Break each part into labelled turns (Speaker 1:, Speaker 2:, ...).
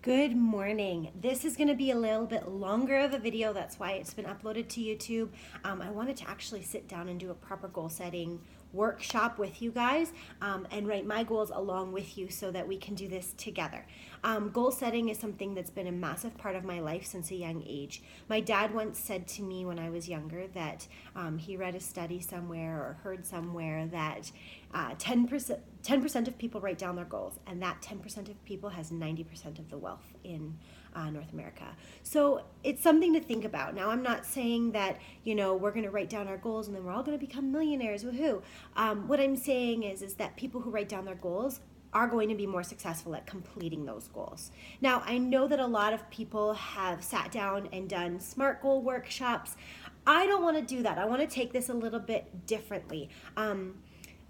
Speaker 1: Good morning. This is going to be a little bit longer of a video. That's why it's been uploaded to YouTube. I wanted to actually sit down and do a proper goal setting workshop with you guys and write my goals along with you so that we can do this together. Goal setting is something that's been a massive part of my life since a young age. My dad once said to me when I was younger that he read a study somewhere or heard somewhere that 10% of people write down their goals, and that 10% of people has 90% of the wealth in North America. So it's something to think about. Now, I'm not saying that, we're going to write down our goals and then we're all going to become millionaires, woohoo. What I'm saying is that people who write down their goals are going to be more successful at completing those goals. Now, I know that a lot of people have sat down and done SMART goal workshops. I don't want to do that. I want to take this a little bit differently. I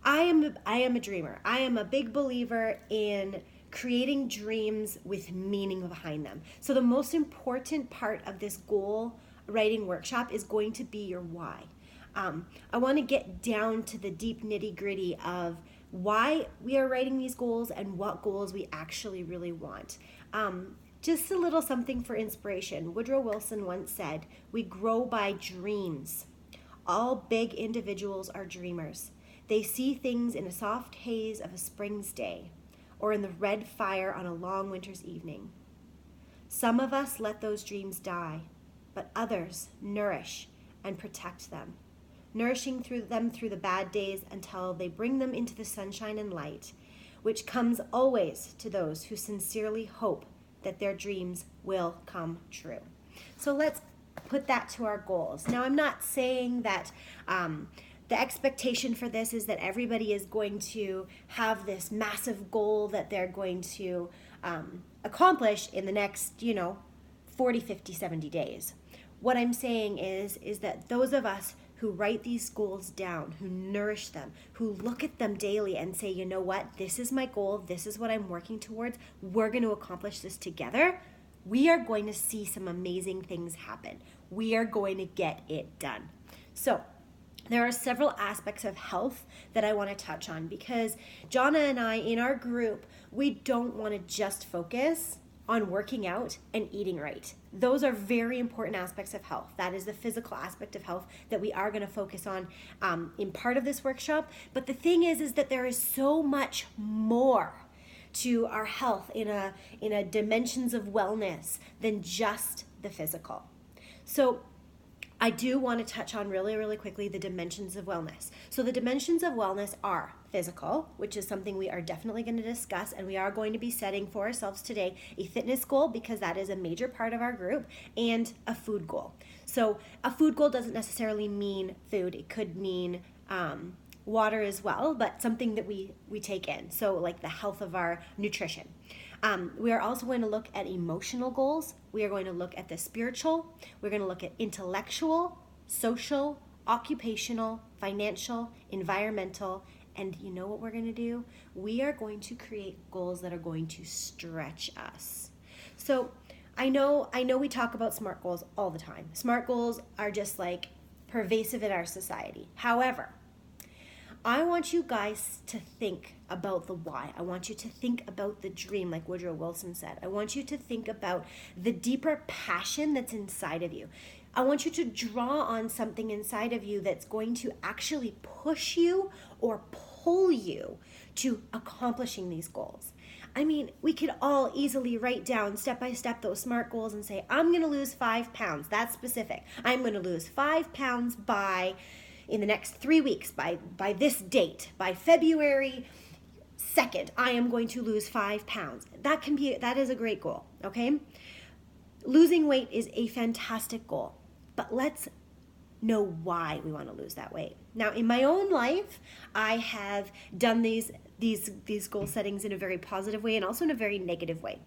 Speaker 1: am a dreamer. I am a big believer in creating dreams with meaning behind them. So the most important part of this goal writing workshop is going to be your why. I want to get down to the deep nitty-gritty of why we are writing these goals and what goals we actually really want. Just a little something for inspiration. Woodrow Wilson once said, "We grow by dreams." All big individuals are dreamers. They see things in a soft haze of a spring's day, or in the red fire on a long winter's evening. Some of us let those dreams die, but others nourish and protect them, nourishing them through the bad days until they bring them into the sunshine and light, which comes always to those who sincerely hope that their dreams will come true. So let's put that to our goals. Now, I'm not saying that the expectation for this is that everybody is going to have this massive goal that they're going to accomplish in the next, 40, 50, 70 days. What I'm saying is that those of us who write these goals down, who nourish them, who look at them daily and say, you know what, this is my goal, this is what I'm working towards, we're going to accomplish this together, we are going to see some amazing things happen. We are going to get it done. So, there are several aspects of health that I want to touch on because Jonna and I, in our group, we don't want to just focus on working out and eating right. Those are very important aspects of health. That is the physical aspect of health that we are going to focus on in part of this workshop. But the thing is that there is so much more to our health in a dimensions of wellness than just the physical. So I do want to touch on really, really quickly the dimensions of wellness. So the dimensions of wellness are physical, which is something we are definitely going to discuss, and we are going to be setting for ourselves today a fitness goal because that is a major part of our group, and a food goal. So a food goal doesn't necessarily mean food. It could mean water as well, but something that we take in. So like the health of our nutrition. We are also going to look at emotional goals. We are going to look at the spiritual. We're going to look at intellectual, social, occupational, financial, environmental, and you know what we're going to do? We are going to create goals that are going to stretch us. So I know we talk about SMART goals all the time. SMART goals are just like pervasive in our society. However, I want you guys to think about the why. I want you to think about the dream, like Woodrow Wilson said. I want you to think about the deeper passion that's inside of you. I want you to draw on something inside of you that's going to actually push you or pull you to accomplishing these goals. I mean, we could all easily write down step by step those SMART goals and say, I'm going to lose 5 pounds. That's specific. I'm going to lose 5 pounds in the next 3 weeks, by this date, by February 2nd, I am going to lose 5 pounds. That is a great goal, okay? Losing weight is a fantastic goal, but let's know why we want to lose that weight. Now, in my own life, I have done these goal settings in a very positive way and also in a very negative way.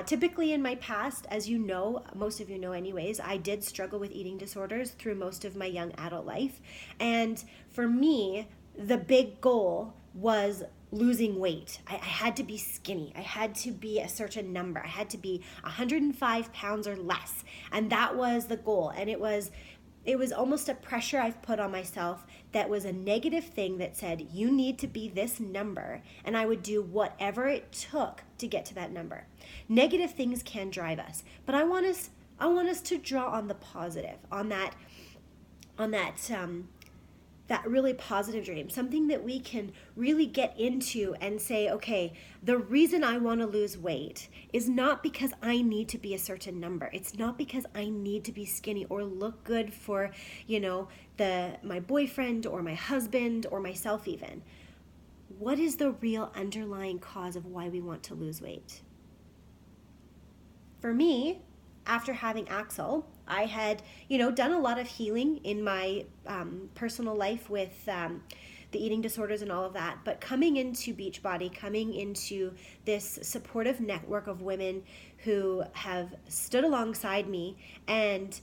Speaker 1: Typically in my past, as you know, most of you know anyways, I did struggle with eating disorders through most of my young adult life. And for me, the big goal was losing weight. I had to be skinny. I had to be a certain number. I had to be 105 pounds or less. And that was the goal. And it was it was almost a pressure I've put on myself that was a negative thing that said, you need to be this number, and I would do whatever it took to get to that number. Negative things can drive us, but I want us to draw on the positive, on that really positive dream, something that we can really get into and say, okay, the reason I want to lose weight is not because I need to be a certain number. It's not because I need to be skinny or look good for, my boyfriend or my husband or myself even. What is the real underlying cause of why we want to lose weight? For me, after having Axel, I had, done a lot of healing in my personal life with the eating disorders and all of that. But coming into Beachbody, coming into this supportive network of women who have stood alongside me and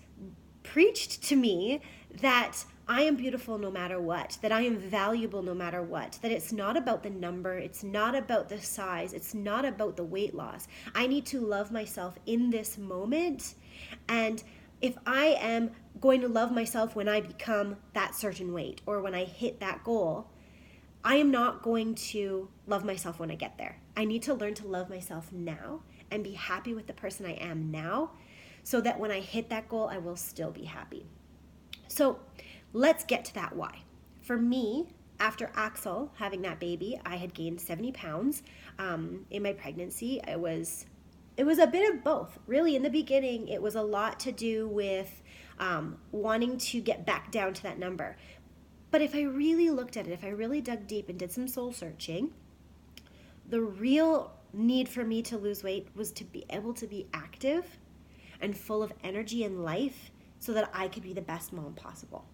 Speaker 1: preached to me that I am beautiful no matter what, that I am valuable no matter what, that it's not about the number, it's not about the size, it's not about the weight loss. I need to love myself in this moment. And if I am going to love myself when I become that certain weight or when I hit that goal, I am not going to love myself when I get there. I need to learn to love myself now and be happy with the person I am now so that when I hit that goal, I will still be happy. So let's get to that why. For me, after Axel having that baby, I had gained 70 pounds in my pregnancy. It was a bit of both. Really, in the beginning, it was a lot to do with wanting to get back down to that number. But if I really looked at it, if I really dug deep and did some soul searching, the real need for me to lose weight was to be able to be active and full of energy and life so that I could be the best mom possible.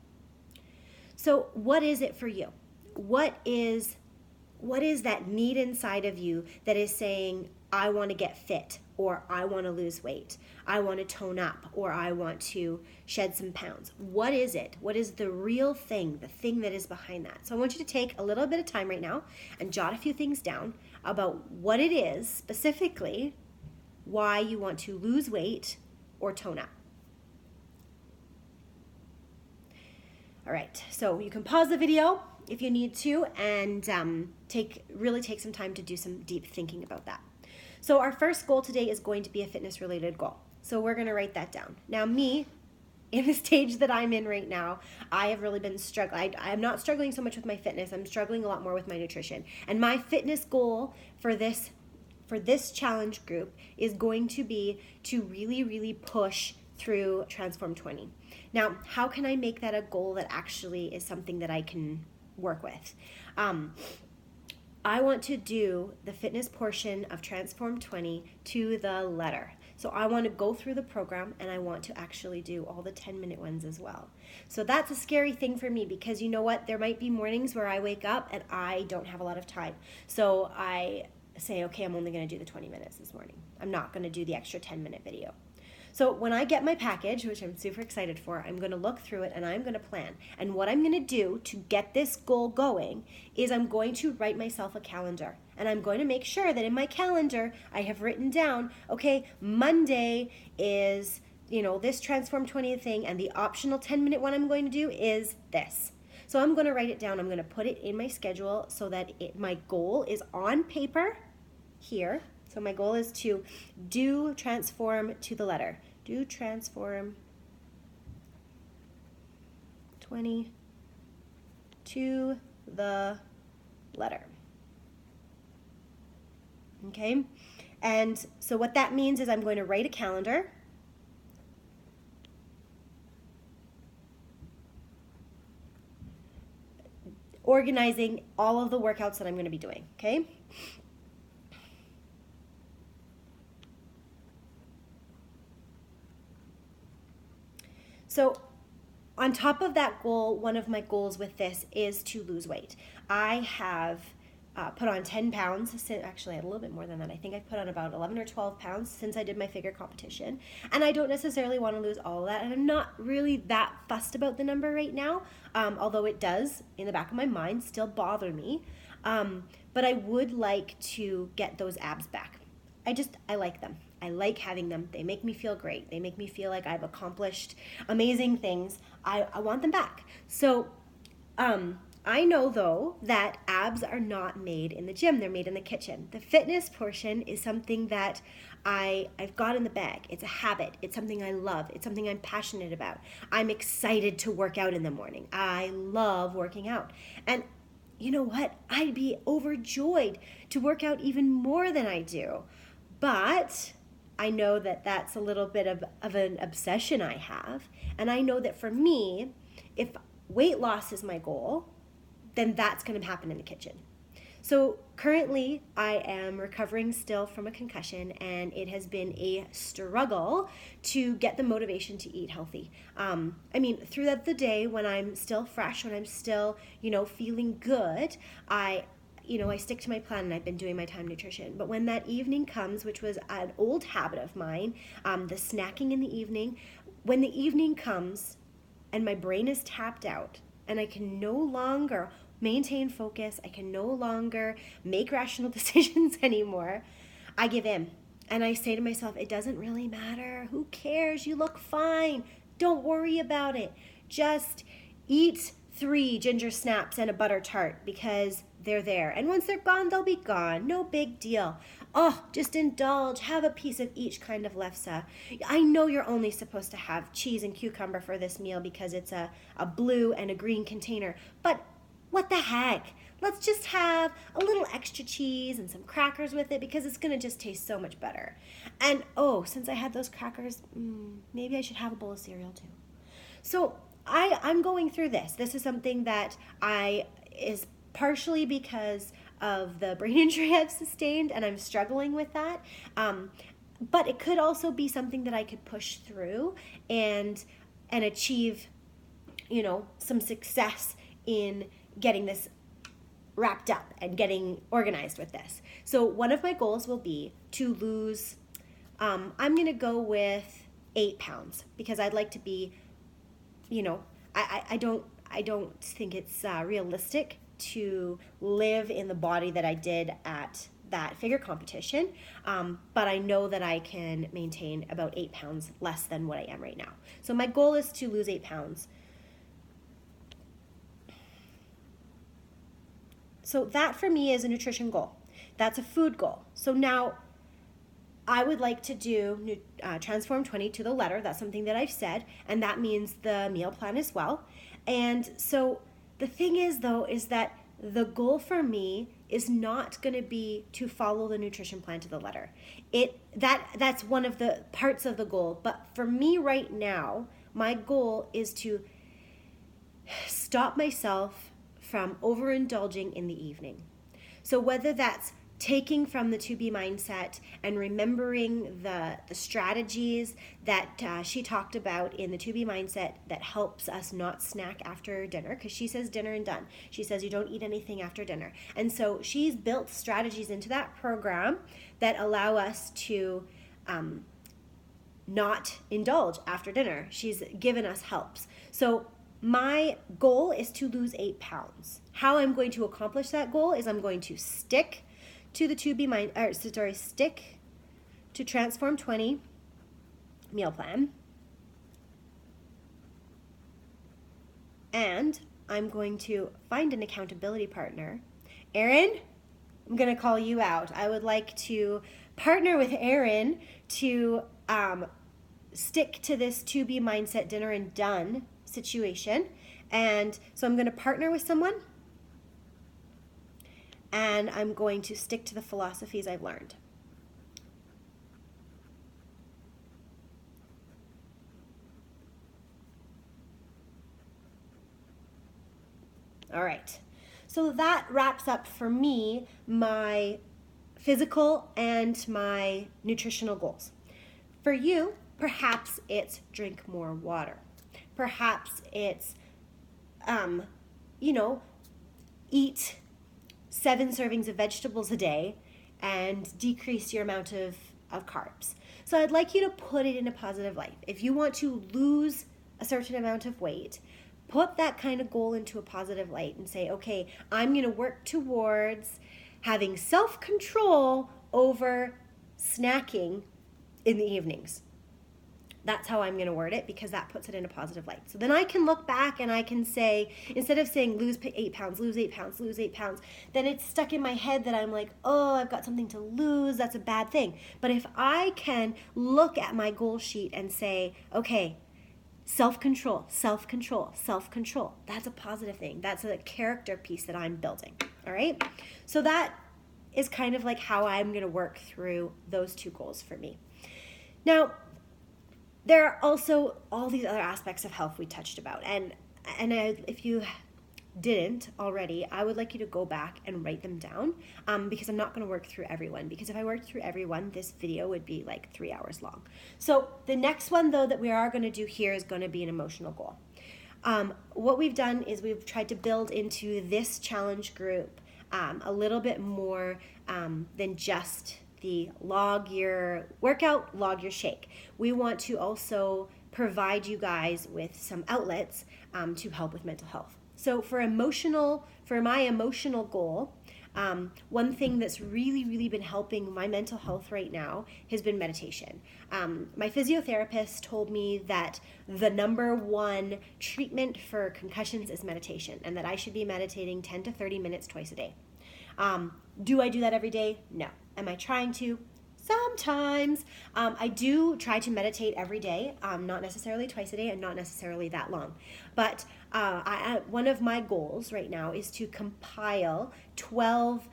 Speaker 1: So what is it for you? What is that need inside of you that is saying, I want to get fit, or I want to lose weight, I want to tone up, or I want to shed some pounds? What is it? What is the real thing, the thing that is behind that? So I want you to take a little bit of time right now and jot a few things down about what it is specifically, why you want to lose weight or tone up. All right, so you can pause the video if you need to and take some time to do some deep thinking about that. So our first goal today is going to be a fitness related goal. So we're going to write that down. Now me, in the stage that I'm in right now, I have really been struggling. I'm not struggling so much with my fitness. I'm struggling a lot more with my nutrition. And my fitness goal for this challenge group is going to be to really, really push through Transform 20. Now, how can I make that a goal that actually is something that I can work with? I want to do the fitness portion of Transform 20 to the letter. So I want to go through the program and I want to actually do all the 10-minute ones as well. So that's a scary thing for me because you know what? There might be mornings where I wake up and I don't have a lot of time. So I say, okay, I'm only going to do the 20 minutes this morning. I'm not going to do the extra 10-minute video. So when I get my package, which I'm super excited for, I'm going to look through it and I'm going to plan. And what I'm going to do to get this goal going is I'm going to write myself a calendar. And I'm going to make sure that in my calendar, I have written down, okay, Monday is, this Transform 20 thing, and the optional 10-minute one I'm going to do is this. So I'm going to write it down. I'm going to put it in my schedule so that my goal is on paper here. So my goal is to do Transform to the letter. Do Transform 20 to the letter. Okay? And so what that means is I'm going to write a calendar. Organizing all of the workouts that I'm going to be doing. Okay? So on top of that goal, one of my goals with this is to lose weight. I have put on 10 pounds, actually I had a little bit more than that. I think I've put on about 11 or 12 pounds since I did my figure competition. And I don't necessarily want to lose all of that. And I'm not really that fussed about the number right now, although it does, in the back of my mind, still bother me. But I would like to get those abs back. I like them. I like having them. They make me feel great. They make me feel like I've accomplished amazing things. I want them back. So I know though that abs are not made in the gym. They're made in the kitchen. The fitness portion is something that I've got in the bag. It's a habit. It's something I love. It's something I'm passionate about. I'm excited to work out in the morning. I love working out. And you know what? I'd be overjoyed to work out even more than I do. But I know that that's a little bit of an obsession I have. And I know that for me, if weight loss is my goal, then that's going to happen in the kitchen. So currently I am recovering still from a concussion, and it has been a struggle to get the motivation to eat healthy. Throughout the day when I'm still fresh, when I'm still, feeling good, I stick to my plan, and I've been doing my Time nutrition. But when that evening comes, which was an old habit of mine, the snacking in the evening, when the evening comes and my brain is tapped out and I can no longer maintain focus, I can no longer make rational decisions anymore, I give in. And I say to myself, it doesn't really matter. Who cares? You look fine. Don't worry about it. Just eat 3 ginger snaps and a butter tart because they're there. And once they're gone, they'll be gone. No big deal. Oh, just indulge. Have a piece of each kind of lefse. I know you're only supposed to have cheese and cucumber for this meal because it's a blue and a green container. But what the heck? Let's just have a little extra cheese and some crackers with it because it's going to just taste so much better. And since I had those crackers, maybe I should have a bowl of cereal too. So I'm going through this. This is something that is partially because of the brain injury I've sustained, and I'm struggling with that. But it could also be something that I could push through and achieve, some success in getting this wrapped up and getting organized with this. So one of my goals will be to lose, I'm going to go with 8 pounds because I'd like to be, I don't think it's realistic to live in the body that I did at that figure competition, but I know that I can maintain about 8 pounds less than what I am right now. So my goal is to lose 8 pounds. So that for me is a nutrition goal. That's a food goal. So now I would like to do Transform 20 to the letter. That's something that I've said, and that means the meal plan as well. And so the thing is, though, is that the goal for me is not going to be to follow the nutrition plan to the letter. That's one of the parts of the goal. But for me right now, my goal is to stop myself from overindulging in the evening. So whether that's taking from the 2B mindset and remembering the strategies that she talked about in the 2B mindset that helps us not snack after dinner, because she says dinner and done. She says you don't eat anything after dinner. And so she's built strategies into that program that allow us to not indulge after dinner. She's given us helps. So my goal is to lose 8 pounds. How I'm going to accomplish that goal is I'm going to stick to the stick to Transform 20 meal plan. And I'm going to find an accountability partner. Erin, I'm going to call you out. I would like to partner with Erin to stick to this 2B mindset dinner and done situation. And so I'm going to partner with someone, and I'm going to stick to the philosophies I've learned. All right. So that wraps up for me my physical and my nutritional goals. For you, perhaps it's drink more water. Perhaps it's, eat 7 servings of vegetables a day and decrease your amount of carbs. So I'd like you to put it in a positive light. If you want to lose a certain amount of weight, put that kind of goal into a positive light and say, okay, I'm going to work towards having self-control over snacking in the evenings. That's how I'm going to word it, because that puts it in a positive light. So then I can look back and I can say, instead of saying lose 8 pounds, lose 8 pounds, lose 8 pounds, then it's stuck in my head that I'm like, oh, I've got something to lose. That's a bad thing. But if I can look at my goal sheet and say, okay, self-control, self-control, self-control, that's a positive thing. That's a character piece that I'm building. All right. So that is kind of like how I'm going to work through those two goals for me. Now, there are also all these other aspects of health we touched about. And if you didn't already, I would like you to go back and write them down, because I'm not going to work through everyone. Because if I worked through everyone, this video would be like 3 hours long. So the next one, though, that we are going to do here is going to be an emotional goal. What we've done is we've tried to build into this challenge group a little bit more than just the log your workout, log your shake. We want to also provide you guys with some outlets to help with mental health. So for my emotional goal, one thing that's really been helping my mental health right now has been meditation. My physiotherapist told me that the number one treatment for concussions is meditation, and that I should be meditating 10 to 30 minutes twice a day. Do I do that every day? No. Am I trying to? Sometimes. I do try to meditate every day, not necessarily twice a day and not necessarily that long. But one of my goals right now is to compile 12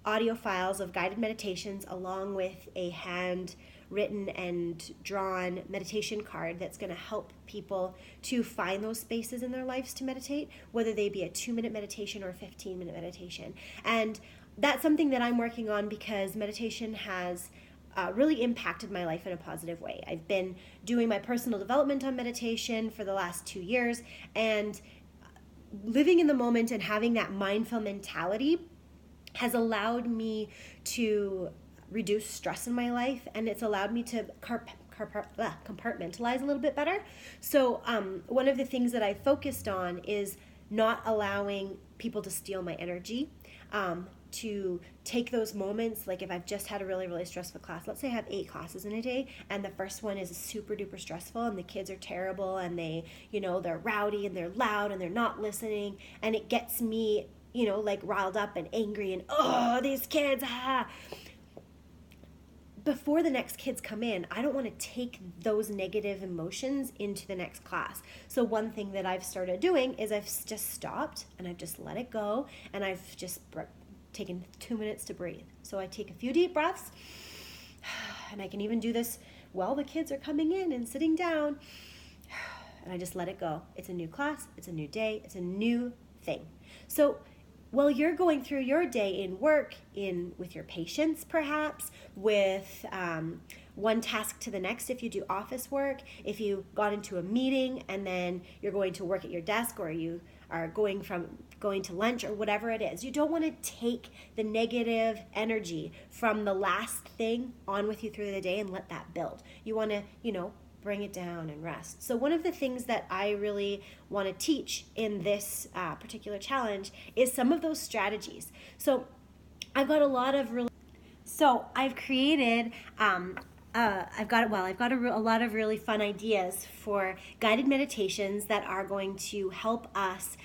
Speaker 1: audio files of guided meditations along with a handwritten and drawn meditation card that's going to help people to find those spaces in their lives to meditate, whether they be a 2-minute meditation or a 15-minute meditation. And that's something that I'm working on because meditation has really impacted my life in a positive way. I've been doing my personal development on meditation for the last 2 years, and living in the moment and having that mindful mentality has allowed me to reduce stress in my life, and it's allowed me to compartmentalize a little bit better. So one of the things that I focused on is not allowing people to steal my energy, to take those moments, like if I've just had a really stressful class. Let's say I have 8 classes in a day, and the first one is super duper stressful, and the kids are terrible, and they're rowdy and they're loud and they're not listening, and it gets me, like riled up and angry and, oh, these kids, Before the next kids come in, I don't want to take those negative emotions into the next class. So one thing that I've started doing is I've just stopped and I've just let it go, and I've just taken 2 minutes to breathe. So I take a few deep breaths, and I can even do this while the kids are coming in and sitting down, and I just let it go. It's a new class, it's a new day, it's a new thing. So while you're going through your day in work, with your patients perhaps, with one task to the next if you do office work, if you got into a meeting and then you're going to work at your desk, or you are going to lunch, or whatever it is, you don't want to take the negative energy from the last thing on with you through the day and let that build. You want to, bring it down and rest. So one of the things that I really want to teach in this particular challenge is some of those strategies. So I've got a lot of I've created I've got a lot of really fun ideas for guided meditations that are going to help us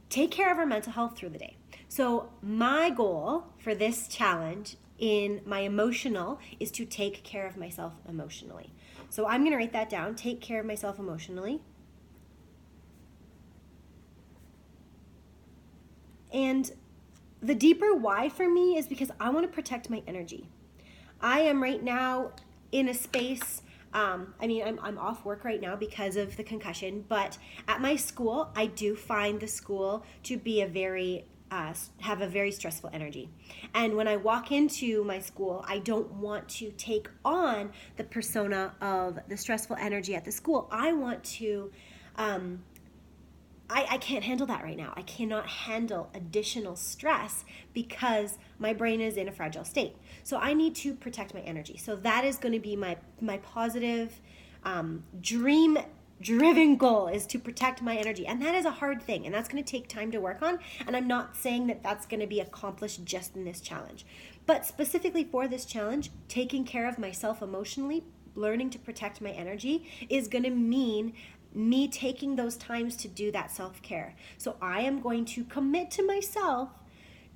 Speaker 1: take care of our mental health through the day. So my goal for this challenge in my emotional is to take care of myself emotionally. So I'm going to write that down, take care of myself emotionally. And the deeper why for me is because I want to protect my energy. I am right now in a space, I'm off work right now because of the concussion, but at my school, I do find the school to be have a very stressful energy. And when I walk into my school, I don't want to take on the persona of the stressful energy at the school. I want to, I can't handle that right now. I cannot handle additional stress because my brain is in a fragile state. So I need to protect my energy. So that is going to be my positive dream-driven goal, is to protect my energy. And that is a hard thing, and that's going to take time to work on. And I'm not saying that that's going to be accomplished just in this challenge. But specifically for this challenge, taking care of myself emotionally, learning to protect my energy is going to mean me taking those times to do that self-care. So I am going to commit to myself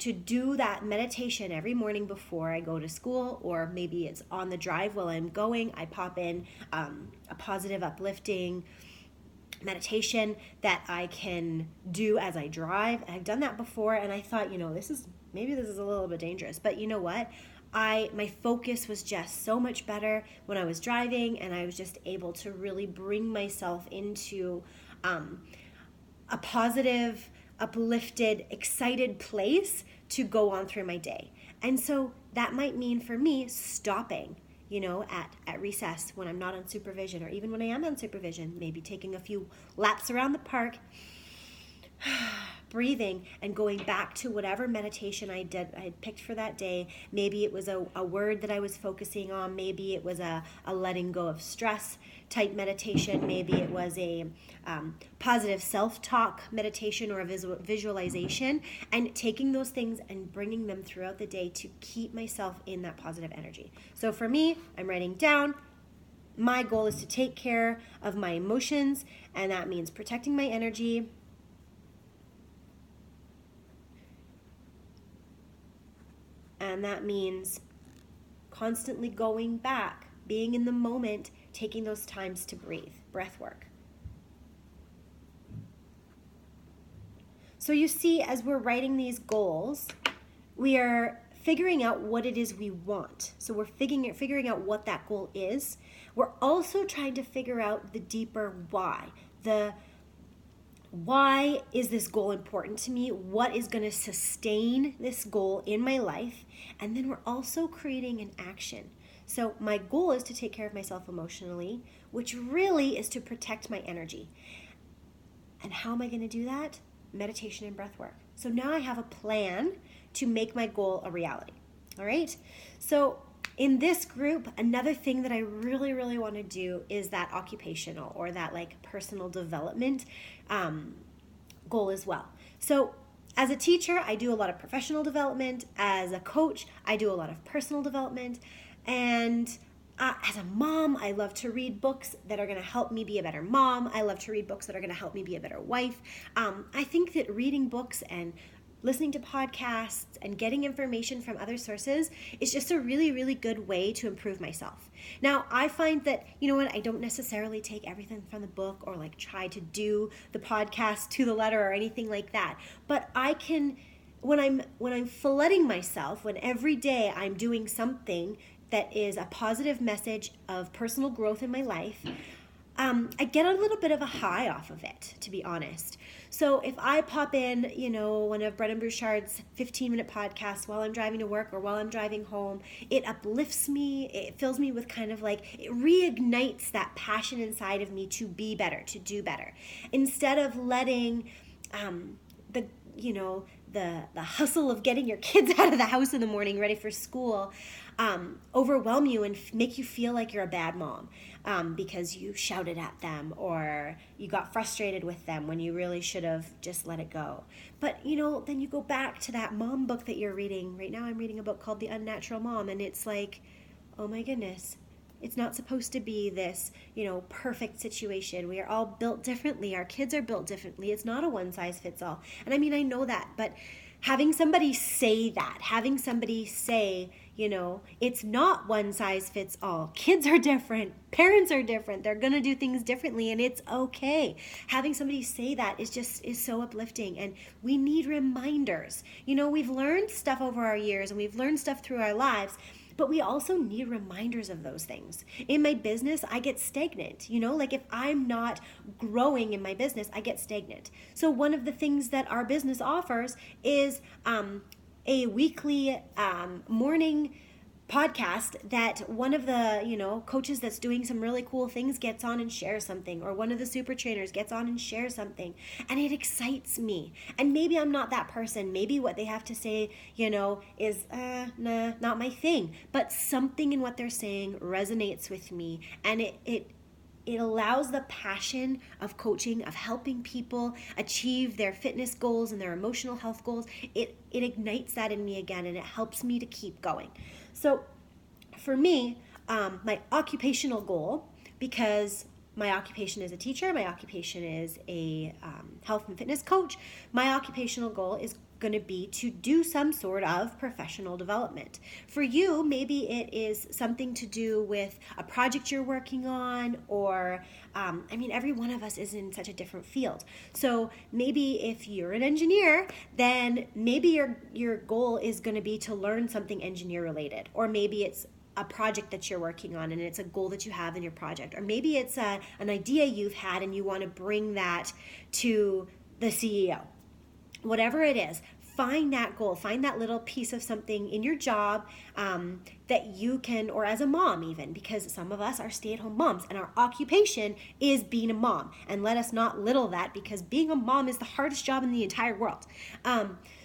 Speaker 1: to do that meditation every morning before I go to school, or maybe it's on the drive while I'm going. I pop in a positive, uplifting meditation that I can do as I drive. I've done that before, and I thought, this is a little bit dangerous, but you know what? My focus was just so much better when I was driving, and I was just able to really bring myself into a positive, uplifted, excited place to go on through my day. And so that might mean for me stopping, at recess when I'm not on supervision, or even when I am on supervision, maybe taking a few laps around the park, breathing, and going back to whatever meditation I had picked for that day. Maybe it was a word that I was focusing on. Maybe it was a letting go of stress type meditation. Maybe it was a positive self-talk meditation or a visualization, and taking those things and bringing them throughout the day to keep myself in that positive energy. So for me, I'm writing down, my goal is to take care of my emotions, and that means protecting my energy, and that means constantly going back, being in the moment, taking those times to breathe, breath work. So you see, as we're writing these goals, we are figuring out what it is we want. So we're figuring out what that goal is. We're also trying to figure out the deeper why. Why is this goal important to me? What is going to sustain this goal in my life? And then we're also creating an action. So my goal is to take care of myself emotionally, which really is to protect my energy. And how am I going to do that? Meditation and breath work. So now I have a plan to make my goal a reality. All right? So in this group, another thing that I really, really want to do is that occupational or that personal development goal as well. So as a teacher, I do a lot of professional development. As a coach, I do a lot of personal development. And as a mom, I love to read books that are going to help me be a better mom. I love to read books that are going to help me be a better wife. I think that reading books and listening to podcasts and getting information from other sources is just a really, really good way to improve myself. Now, I find that, I don't necessarily take everything from the book or try to do the podcast to the letter or anything like that. But I can, when I'm filleting myself, when every day I'm doing something that is a positive message of personal growth in my life, I get a little bit of a high off of it, to be honest. So if I pop in, one of Brennan Burchard's 15-minute podcasts while I'm driving to work or while I'm driving home, it uplifts me. It fills me with it reignites that passion inside of me to be better, to do better. Instead of letting the hustle of getting your kids out of the house in the morning ready for school overwhelm you and make you feel like you're a bad mom because you shouted at them or you got frustrated with them when you really should have just let it go. But, then you go back to that mom book that you're reading. Right now I'm reading a book called The Unnatural Mom, and it's oh my goodness, it's not supposed to be this, perfect situation. We are all built differently. Our kids are built differently. It's not a one size fits all. And I mean, I know that, but having somebody say that, having somebody say, it's not one size fits all. Kids are different. Parents are different. They're going to do things differently, and it's okay. Having somebody say that is so uplifting, and we need reminders. We've learned stuff over our years, and we've learned stuff through our lives, but we also need reminders of those things. In my business, I get stagnant. If I'm not growing in my business, I get stagnant. So one of the things that our business offers is a weekly morning podcast that one of the coaches that's doing some really cool things gets on and shares something, or one of the super trainers gets on and shares something, and it excites me. And maybe I'm not that person. Maybe what they have to say is nah, not my thing, but something in what they're saying resonates with me, and it it allows the passion of coaching, of helping people achieve their fitness goals and their emotional health goals. It ignites that in me again, and it helps me to keep going. So for me, my occupational goal, because my occupation is a teacher, my occupation is a health and fitness coach, my occupational goal is going to be to do some sort of professional development. For you, maybe it is something to do with a project you're working on, or every one of us is in such a different field. So maybe if you're an engineer, then maybe your goal is going to be to learn something engineer related, or maybe it's a project that you're working on and it's a goal that you have in your project, or maybe it's an idea you've had and you want to bring that to the CEO. Whatever it is, find that goal, find that little piece of something in your job that you can, or as a mom even, because some of us are stay-at-home moms and our occupation is being a mom. And let us not little that, because being a mom is the hardest job in the entire world.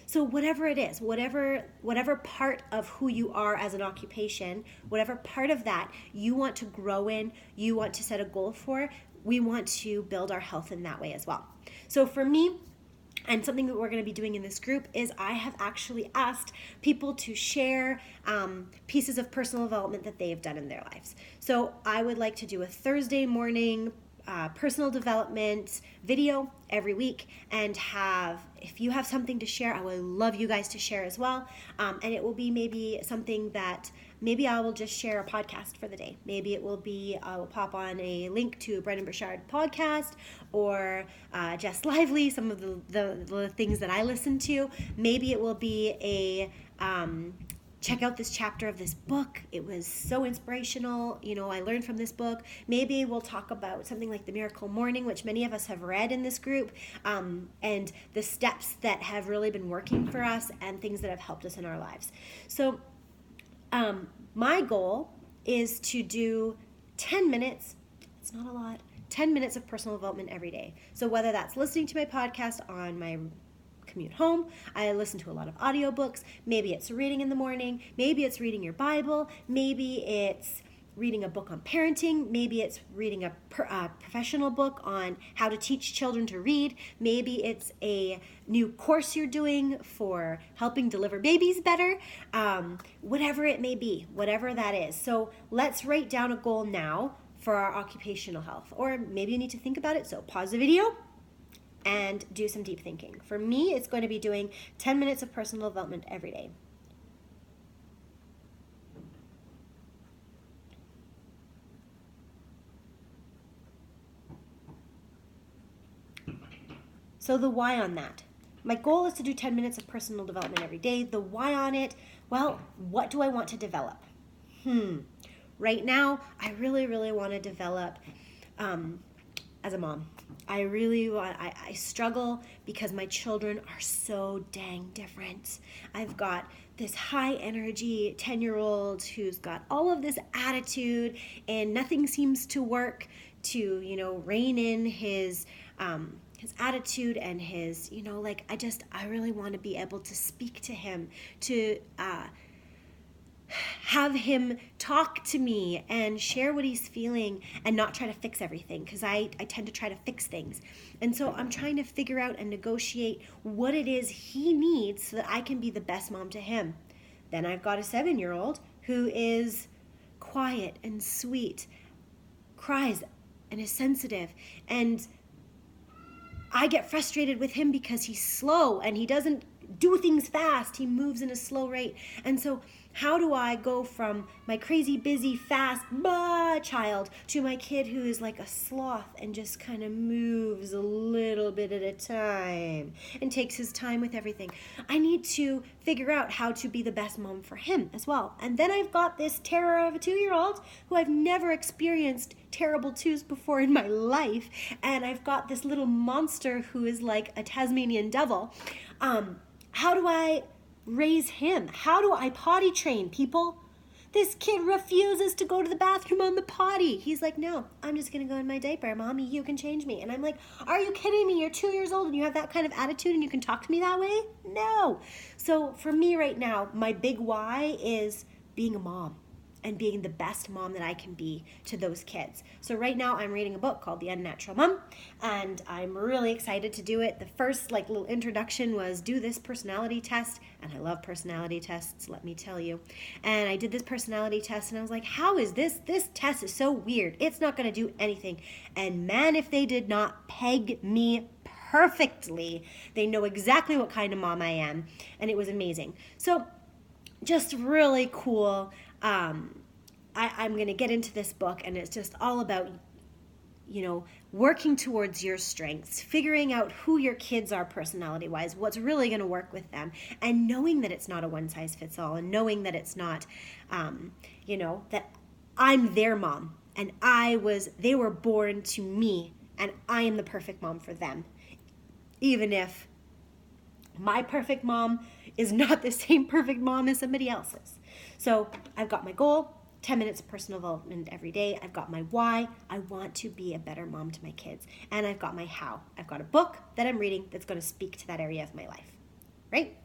Speaker 1: So whatever it is, whatever part of who you are as an occupation, whatever part of that you want to grow in, you want to set a goal for, we want to build our health in that way as well. So for me, and something that we're going to be doing in this group is I have actually asked people to share pieces of personal development that they have done in their lives. So I would like to do a Thursday morning personal development video every week, and if you have something to share, I would love you guys to share as well. And it will be maybe something that maybe I will just share a podcast for the day. Maybe it will be, I will pop on a link to a Brendan Burchard podcast, or Jess Lively, some of the things that I listen to. Maybe it will be a check out this chapter of this book. It was so inspirational. I learned from this book. Maybe we'll talk about something like The Miracle Morning, which many of us have read in this group, and the steps that have really been working for us and things that have helped us in our lives. So my goal is to do 10 minutes. It's not a lot. 10 minutes of personal development every day. So whether that's listening to my podcast on my commute home, I listen to a lot of audiobooks, maybe it's reading in the morning, maybe it's reading your Bible, maybe it's reading a book on parenting, maybe it's reading a professional book on how to teach children to read, maybe it's a new course you're doing for helping deliver babies better, whatever it may be, whatever that is. So let's write down a goal now for our occupational health, or maybe you need to think about it, so pause the video and do some deep thinking. For me, it's going to be doing 10 minutes of personal development every day. So the why on that. My goal is to do 10 minutes of personal development every day. The why on it, well, what do I want to develop? Right now, I really, really want to develop as a mom. I struggle because my children are so dang different. I've got this high energy 10-year-old who's got all of this attitude, and nothing seems to work to, rein in his attitude and his, I really want to be able to speak to him, to have him talk to me and share what he's feeling and not try to fix everything, because I tend to try to fix things. And so I'm trying to figure out and negotiate what it is he needs so that I can be the best mom to him. Then I've got a 7-year-old who is quiet and sweet, cries and is sensitive, and I get frustrated with him because he's slow and he doesn't do things fast. He moves in a slow rate. And so how do I go from my crazy, busy, fast child to my kid who is like a sloth and just kind of moves a little bit at a time and takes his time with everything? I need to figure out how to be the best mom for him as well. And then I've got this terror of a 2-year-old who I've never experienced terrible twos before in my life. And I've got this little monster who is like a Tasmanian devil. How do I raise him? How do I potty train people? This kid refuses to go to the bathroom on the potty. He's like, no, I'm just going to go in my diaper. Mommy, you can change me. And I'm like, are you kidding me? You're 2 years old and you have that kind of attitude and you can talk to me that way? No. So for me right now, my big why is being a mom and being the best mom that I can be to those kids. So right now I'm reading a book called The Unnatural Mom, and I'm really excited to do it. The first little introduction was do this personality test, and I love personality tests, let me tell you. And I did this personality test, and I was like, how is this test is so weird. It's not going to do anything. And man, if they did not peg me perfectly. They know exactly what kind of mom I am, and it was amazing. So just really cool. I'm going to get into this book, and it's just all about, working towards your strengths, figuring out who your kids are personality-wise, what's really going to work with them, and knowing that it's not a one-size-fits-all, and knowing that it's not, that I'm their mom, and they were born to me, and I am the perfect mom for them, even if my perfect mom is not the same perfect mom as somebody else's. So I've got my goal, 10 minutes of personal development every day. I've got my why. I want to be a better mom to my kids. And I've got my how. I've got a book that I'm reading that's going to speak to that area of my life, right?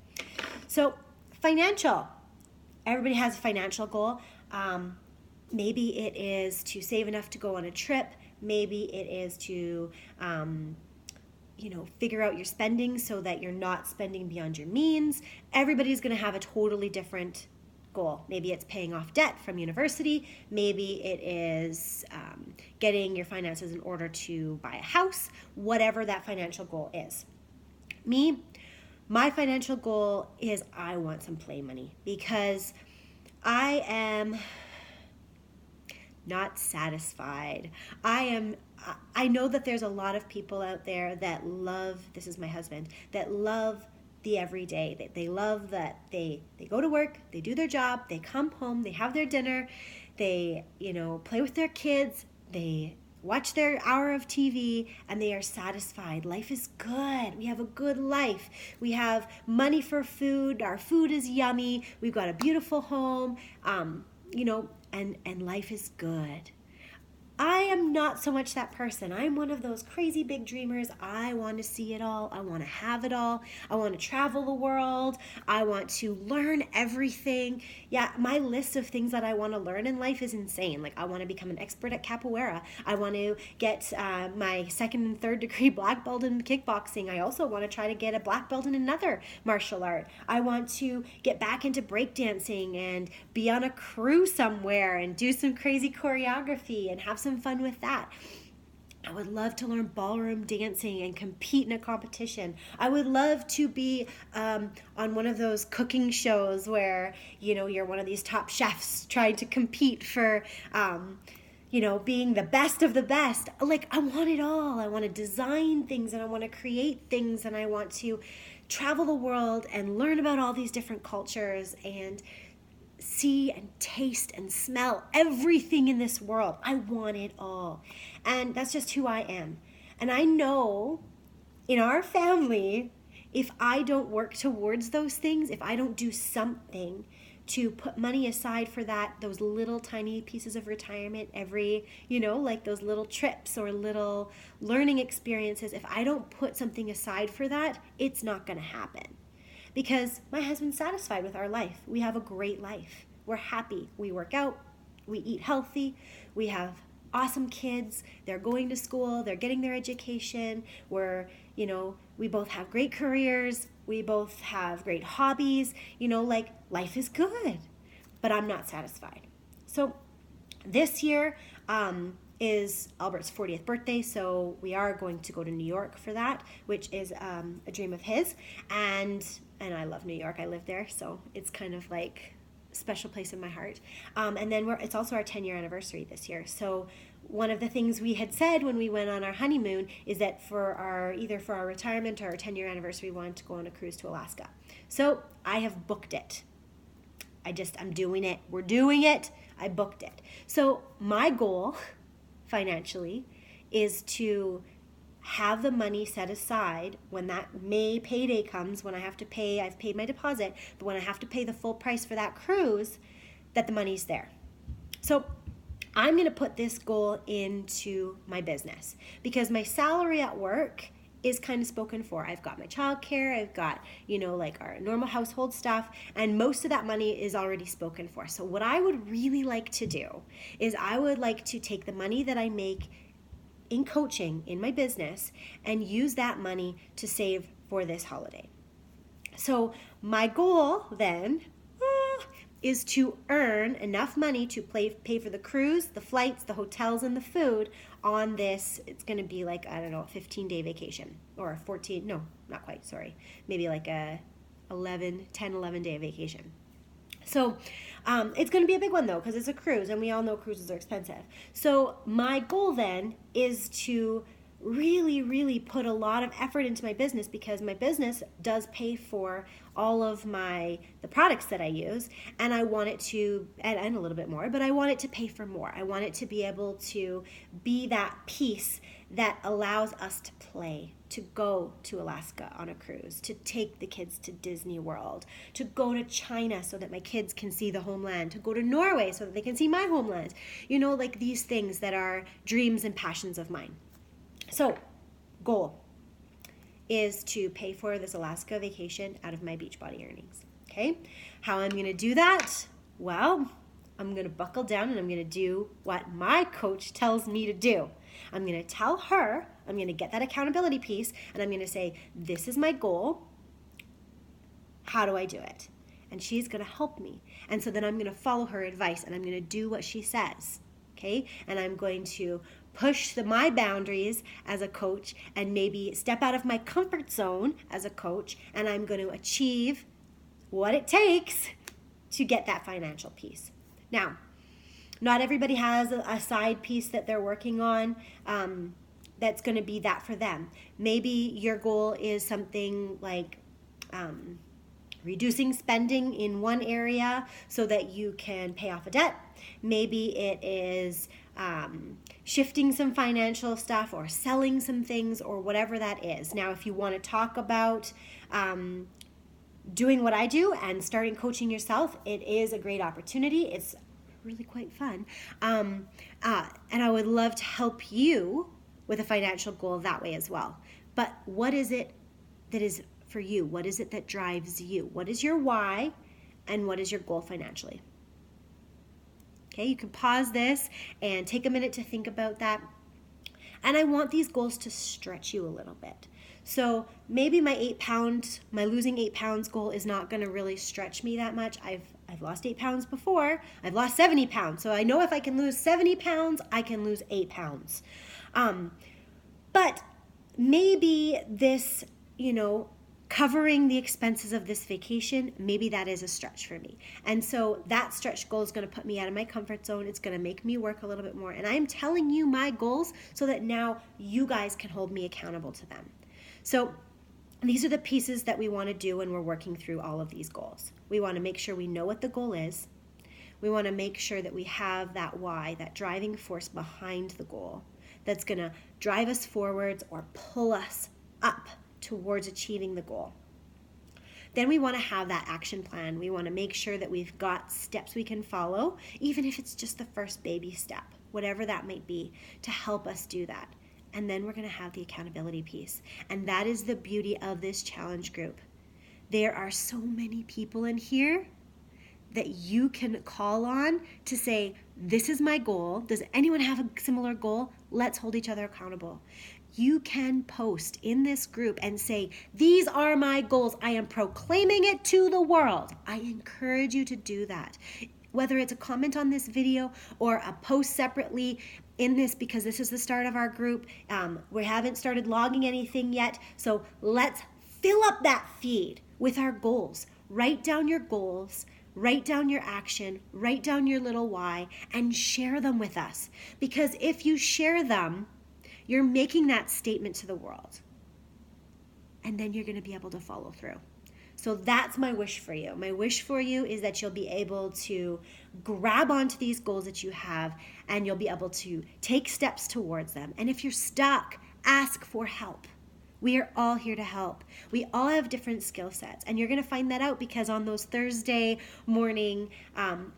Speaker 1: So financial. Everybody has a financial goal. Maybe it is to save enough to go on a trip. Maybe it is to figure out your spending so that you're not spending beyond your means. Everybody's going to have a totally different goal. Maybe it's paying off debt from university. Maybe it is getting your finances in order to buy a house, whatever that financial goal is. My financial goal is I want some play money because I am not satisfied. I know that there's a lot of people out there that love, this is my husband, that love the everyday. They love that they go to work, they do their job, they come home, they have their dinner, they, play with their kids, they watch their hour of TV, and they are satisfied. Life is good. We have a good life. We have money for food. Our food is yummy. We've got a beautiful home, and life is good. I am not so much that person. I'm one of those crazy big dreamers. I want to see it all. I want to have it all. I want to travel the world. I want to learn everything. Yeah, my list of things that I want to learn in life is insane. Like I want to become an expert at capoeira. I want to get my 2nd and 3rd degree black belt in kickboxing. I also want to try to get a black belt in another martial art. I want to get back into breakdancing and be on a cruise somewhere and do some crazy choreography and have some fun with that. I would love to learn ballroom dancing and compete in a competition. I would love to be on one of those cooking shows where, you're one of these top chefs trying to compete for, being the best of the best. Like, I want it all. I want to design things and I want to create things and I want to travel the world and learn about all these different cultures and see and taste and smell everything in this world. I want it all. And that's just who I am. And I know in our family, if I don't work towards those things, if I don't do something to put money aside for that, those little tiny pieces of retirement every, like those little trips or little learning experiences, if I don't put something aside for that, it's not going to happen. Because my husband's satisfied with our life. We have a great life. We're happy. We work out. We eat healthy. We have awesome kids. They're going to school. They're getting their education. We both have great careers. We both have great hobbies. Life is good. But I'm not satisfied. So this year is Albert's 40th birthday, so we are going to go to New York for that, which is a dream of his. And I love New York. I live there, so it's kind of like a special place in my heart. And then it's also our 10-year anniversary this year. So one of the things we had said when we went on our honeymoon is that either for our retirement or our 10-year anniversary, we wanted to go on a cruise to Alaska. So I have booked it. I'm doing it. We're doing it. I booked it. So my goal financially is to have the money set aside when that May payday comes, when I've paid my deposit, but when I have to pay the full price for that cruise, that the money's there. So I'm going to put this goal into my business because my salary at work is kind of spoken for. I've got my childcare, I've got, like our normal household stuff, and most of that money is already spoken for. So what I would really like to do is I would like to take the money that I make in coaching in my business and use that money to save for this holiday. So my goal then is to earn enough money to pay for the cruise, the flights, the hotels, and the food on this. It's going to be like, I don't know, a 15-day vacation, or a 14, no, not quite, sorry. Maybe like a 11 day vacation. So it's going to be a big one though, because it's a cruise, and we all know cruises are expensive. So my goal then is to really, really put a lot of effort into my business, because my business does pay for all of the products that I use, and I want it to, and a little bit more, but I want it to pay for more. I want it to be able to be that piece that allows us to play, to go to Alaska on a cruise, to take the kids to Disney World, to go to China so that my kids can see the homeland, to go to Norway so that they can see my homeland. Like these things that are dreams and passions of mine. So, goal is to pay for this Alaska vacation out of my Beachbody earnings. Okay? How I'm going to do that? Well, I'm going to buckle down and I'm going to do what my coach tells me to do. I'm going to tell her, I'm going to get that accountability piece, and I'm going to say, this is my goal. How do I do it? And she's going to help me. And so then I'm going to follow her advice, and I'm going to do what she says. Okay? And I'm going to push my boundaries as a coach and maybe step out of my comfort zone as a coach, and I'm going to achieve what it takes to get that financial piece. Now, not everybody has a side piece that they're working on that's going to be that for them. Maybe your goal is something like reducing spending in one area so that you can pay off a debt. Maybe it is shifting some financial stuff or selling some things or whatever that is. Now, if you want to talk about doing what I do and starting coaching yourself, it is a great opportunity. It's really quite fun. And I would love to help you with a financial goal that way as well. But what is it that is for you? What is it that drives you? What is your why, and what is your goal financially? Okay, you can pause this and take a minute to think about that. And I want these goals to stretch you a little bit. So maybe my losing 8 pounds goal is not going to really stretch me that much. I've lost 8 pounds before. I've lost 70 pounds. So I know if I can lose 70 pounds, I can lose 8 pounds. But maybe this, covering the expenses of this vacation, maybe that is a stretch for me. And so that stretch goal is going to put me out of my comfort zone. It's going to make me work a little bit more. And I'm telling you my goals so that now you guys can hold me accountable to them. So these are the pieces that we want to do when we're working through all of these goals. We want to make sure we know what the goal is. We want to make sure that we have that why, that driving force behind the goal that's going to drive us forwards or pull us up towards achieving the goal. Then we want to have that action plan. We want to make sure that we've got steps we can follow, even if it's just the first baby step, whatever that might be, to help us do that. And then we're going to have the accountability piece. And that is the beauty of this challenge group. There are so many people in here that you can call on to say, this is my goal. Does anyone have a similar goal? Let's hold each other accountable. You can post in this group and say, these are my goals. I am proclaiming it to the world. I encourage you to do that. Whether it's a comment on this video or a post separately in this, because this is the start of our group. We haven't started logging anything yet. So let's fill up that feed with our goals. Write down your goals. Write down your action, write down your little why, and share them with us. Because if you share them, you're making that statement to the world. And then you're going to be able to follow through. So that's my wish for you. My wish for you is that you'll be able to grab onto these goals that you have, and you'll be able to take steps towards them. And if you're stuck, ask for help. We are all here to help. We all have different skill sets, and you're going to find that out because on those Thursday morning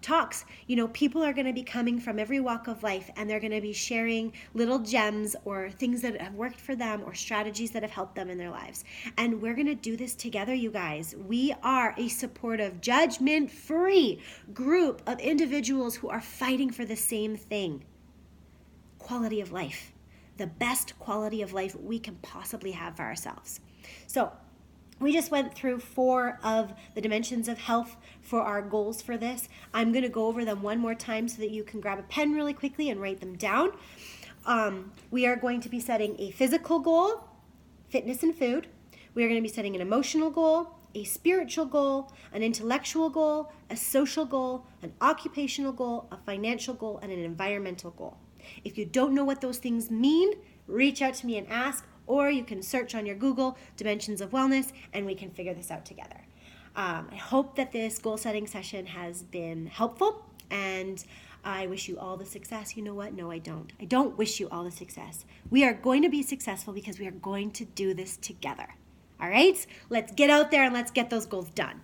Speaker 1: talks, people are going to be coming from every walk of life, and they're going to be sharing little gems or things that have worked for them or strategies that have helped them in their lives. And we're going to do this together, you guys. We are a supportive, judgment-free group of individuals who are fighting for the same thing: quality of life. The best quality of life we can possibly have for ourselves. So we just went through 4 of the dimensions of health for our goals for this. I'm going to go over them one more time so that you can grab a pen really quickly and write them down. We are going to be setting a physical goal, fitness and food. We are going to be setting an emotional goal, a spiritual goal, an intellectual goal, a social goal, an occupational goal, a financial goal, and an environmental goal. If you don't know what those things mean, reach out to me and ask, or you can search on your Google Dimensions of Wellness and we can figure this out together. I hope that this goal setting session has been helpful, and I wish you all the success. You know what? No, I don't. I don't wish you all the success. We are going to be successful because we are going to do this together. All right? Let's get out there and let's get those goals done.